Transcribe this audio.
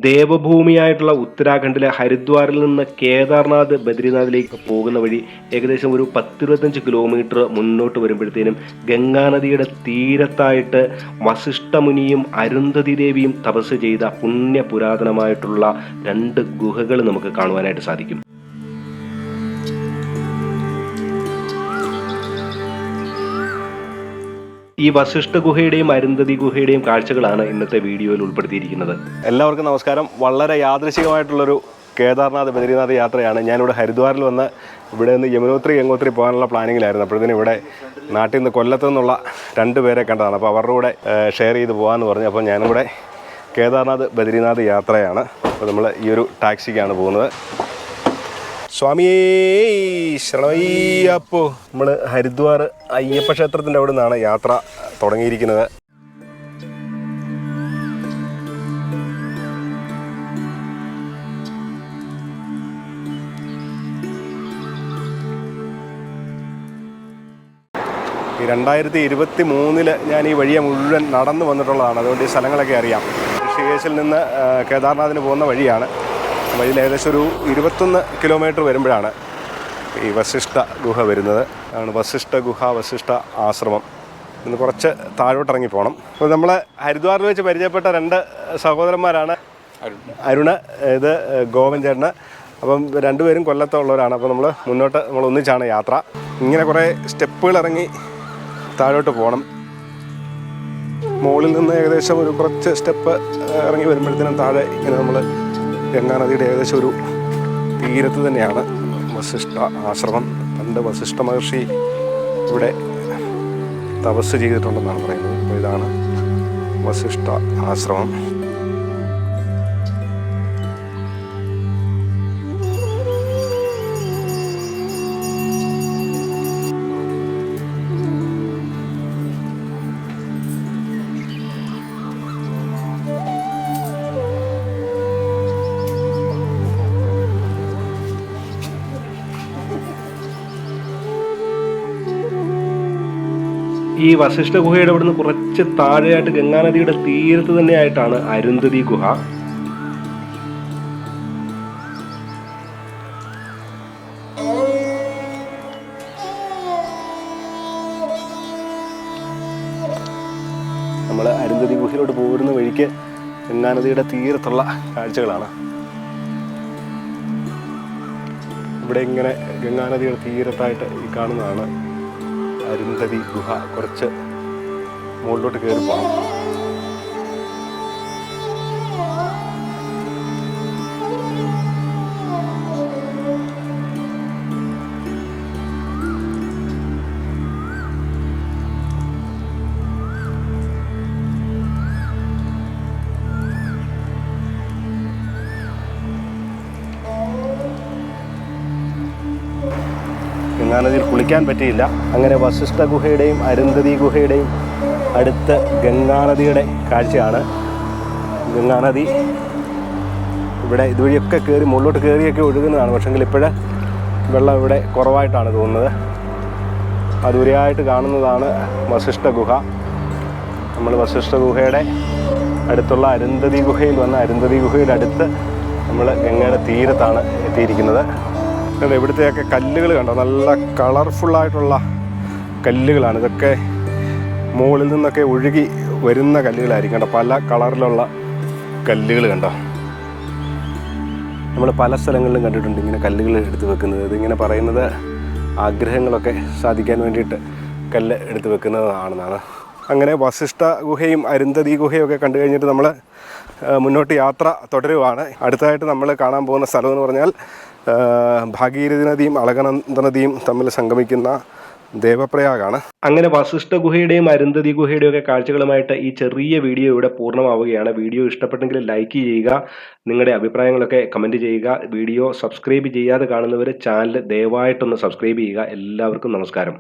ദേവഭൂമിയായിട്ടുള്ള ഉത്തരാഖണ്ഡിലെ ഹരിദ്വാറിൽ നിന്ന് കേദാർനാഥ് ബദ്രിനാഥിലേക്ക് പോകുന്ന വഴി ഏകദേശം ഒരു 10-25 കിലോമീറ്റർ മുന്നോട്ട് വരുമ്പോഴത്തേനും ഗംഗാനദിയുടെ തീരത്തായിട്ട് വസിഷ്ഠമുനിയും അരുന്ധതി ദേവിയും തപസ് ചെയ്ത പുണ്യ പുരാതനമായിട്ടുള്ള 2 ഗുഹകൾ നമുക്ക് കാണുവാനായിട്ട് സാധിക്കും. ഈ വസിഷ്ഠ ഗുഹയുടെയും അരുന്ധതി ഗുഹയുടെയും കാഴ്ചകളാണ് ഇന്നത്തെ വീഡിയോയിൽ ഉൾപ്പെടുത്തിയിരിക്കുന്നത്. എല്ലാവർക്കും നമസ്കാരം. വളരെ യാദൃശികമായിട്ടുള്ളൊരു കേദാർനാഥ് ബദ്രിനാഥ് യാത്രയാണ്. ഞാനിവിടെ ഹരിദ്വാറിൽ വന്ന് ഇവിടെ നിന്ന് യമുനോത്രി ഗംഗോത്രി പോകാനുള്ള പ്ലാനിങ്ങിലായിരുന്നു. അപ്പോഴത്തേനും ഇവിടെ നാട്ടിൽ നിന്ന് കൊല്ലത്തു നിന്നുള്ള 2 പേരെ കണ്ടതാണ്. അപ്പോൾ അവരുടെ കൂടെ ഷെയർ ചെയ്ത് പോകാമെന്ന് പറഞ്ഞു. അപ്പോൾ ഞാനിവിടെ കേദാർനാഥ് ബദ്രിനാഥ് യാത്രയാണ്. അപ്പോൾ നമ്മൾ ഈ ഒരു ടാക്സിക്കാണ് പോകുന്നത്. സ്വാമിയേ ശരണയ്യപ്പോ. നമ്മൾ ഹരിദ്വാർ അയ്യപ്പ ക്ഷേത്രത്തിൻ്റെ അവിടെ നിന്നാണ് യാത്ര തുടങ്ങിയിരിക്കുന്നത്. ഈ 2023 ഞാൻ ഈ വഴിയെ മുഴുവൻ നടന്നു വന്നിട്ടുള്ളതാണ്. അതുകൊണ്ട് ഈ സ്ഥലങ്ങളൊക്കെ അറിയാം. ഋഷികേശിൽ നിന്ന് കേദാർനാഥിന് പോകുന്ന വഴിയാണ്. വഴിയിൽ ഏകദേശം ഒരു 21 കിലോമീറ്റർ വരുമ്പോഴാണ് ഈ വസിഷ്ഠ ഗുഹ വരുന്നത്. ആണ് വസിഷ്ഠ ഗുഹ, വസിഷ്ഠ ആശ്രമം. ഇന്ന് കുറച്ച് താഴോട്ടിറങ്ങി പോകണം. അപ്പോൾ നമ്മൾ ഹരിദ്വാറിൽ വെച്ച് പരിചയപ്പെട്ട 2 സഹോദരന്മാരാണ്. അരുണ്, ഇത് ഗോവൻ ചേട്ടന്. അപ്പം 2 പേരും കൊല്ലത്തുള്ളവരാണ്. അപ്പോൾ നമ്മൾ ഒന്നിച്ചാണ് യാത്ര. ഇങ്ങനെ കുറേ സ്റ്റെപ്പുകൾ ഇറങ്ങി താഴോട്ട് പോകണം. മുകളിൽ നിന്ന് ഏകദേശം ഒരു കുറച്ച് സ്റ്റെപ്പ് ഇറങ്ങി വരുമ്പോഴത്തേനും താഴെ ഇങ്ങനെ നമ്മൾ ഗംഗാനദിയുടെ ഏകദേശം ഒരു തീരത്ത് തന്നെയാണ് വസിഷ്ഠ ആശ്രമം. പണ്ട് വസിഷ്ഠ മഹർഷി ഇവിടെ തപസ് ചെയ്തിട്ടുണ്ടെന്നാണ് പറയുന്നത്. അപ്പോൾ ഇതാണ് വസിഷ്ഠ ആശ്രമം. ഈ വസിഷ്ഠ ഗുഹയുടെ അവിടുന്ന് കുറച്ച് താഴെയായിട്ട് ഗംഗാനദിയുടെ തീരത്ത് തന്നെയായിട്ടാണ് അരുന്ധതി ഗുഹ. നമ്മൾ അരുന്ധതി ഗുഹയിലോട്ട് പോരുന്ന വഴിക്ക് ഗംഗാനദിയുടെ തീരത്തുള്ള കാഴ്ചകളാണ്. ഇവിടെ ഇങ്ങനെ ഗംഗാനദിയുടെ തീരത്തായിട്ട് ഈ കാണുന്നതാണ് അരുന്ധതി ഗുഹ. കുറച്ച് മുകളിലോട്ട് കയറി പോകണം. ഗംഗാനദിയിൽ കുളിക്കാൻ പറ്റിയില്ല. അങ്ങനെ വസിഷ്ഠ ഗുഹയുടെയും അരുന്ധതി ഗുഹയുടെയും അടുത്ത് ഗംഗാനദിയുടെ കാഴ്ചയാണ്. ഗംഗാനദി ഇവിടെ ഇതുവഴിയൊക്കെ കയറി മുകളിലോട്ട് കയറിയൊക്കെ ഒഴുകുന്നതാണ്. പക്ഷെങ്കിൽ ഇപ്പോഴ് വെള്ളം ഇവിടെ കുറവായിട്ടാണ് തോന്നുന്നത്. അതുവരെയായിട്ട് കാണുന്നതാണ് വസിഷ്ഠ ഗുഹ. നമ്മൾ വസിഷ്ഠ ഗുഹയുടെ അടുത്തുള്ള അരുന്ധതി ഗുഹയിൽ വന്ന അരുന്ധതി ഗുഹയുടെ അടുത്ത് നമ്മൾ ഗംഗയുടെ തീരത്താണ് എത്തിയിരിക്കുന്നത്. ഇവിടുത്തെയൊക്കെ കല്ലുകൾ കണ്ടോ, നല്ല കളർഫുള്ളായിട്ടുള്ള കല്ലുകളാണ്. ഇതൊക്കെ മുകളിൽ നിന്നൊക്കെ ഒഴുകി വരുന്ന കല്ലുകളായിരിക്കും കേട്ടോ. പല കളറിലുള്ള കല്ലുകൾ കണ്ടോ. നമ്മൾ പല സ്ഥലങ്ങളിലും കണ്ടിട്ടുണ്ട് ഇങ്ങനെ കല്ലുകൾ എടുത്ത് വെക്കുന്നത്. ഇതിങ്ങനെ പറയുന്നത് ആഗ്രഹങ്ങളൊക്കെ സാധിക്കാൻ വേണ്ടിയിട്ട് കല്ല് എടുത്ത് വെക്കുന്നതാണെന്നാണ്. അങ്ങനെ വസിഷ്ഠ ഗുഹയും അരുന്ധതി ഗുഹയും ഒക്കെ കണ്ടു കഴിഞ്ഞിട്ട് നമ്മൾ മുന്നോട്ട് യാത്ര തുടരുകയാണ്. അടുത്തതായിട്ട് നമ്മൾ കാണാൻ പോകുന്ന സ്ഥലം എന്ന് പറഞ്ഞാൽ ഭാഗീരഥി നദിയും അളകനന്ദ നദിയും തമ്മിൽ സംഗമിക്കുന്ന ദേവപ്രയാഗാണ്. അങ്ങനെ വസിഷ്ഠ ഗുഹയുടെയും അരുന്ധതി ഗുഹയുടെയും ഒക്കെ കാഴ്ചകളുമായിട്ട് ഈ ചെറിയ വീഡിയോ ഇവിടെ പൂർണ്ണമാവുകയാണ്. വീഡിയോ ഇഷ്ടപ്പെട്ടെങ്കിൽ ലൈക്ക് ചെയ്യുക, നിങ്ങളുടെ അഭിപ്രായങ്ങളൊക്കെ കമൻറ്റ് ചെയ്യുക. വീഡിയോ സബ്സ്ക്രൈബ് ചെയ്യാതെ കാണുന്നവർ ചാനൽ ദയവായിട്ടൊന്ന് സബ്സ്ക്രൈബ് ചെയ്യുക. എല്ലാവർക്കും നമസ്കാരം.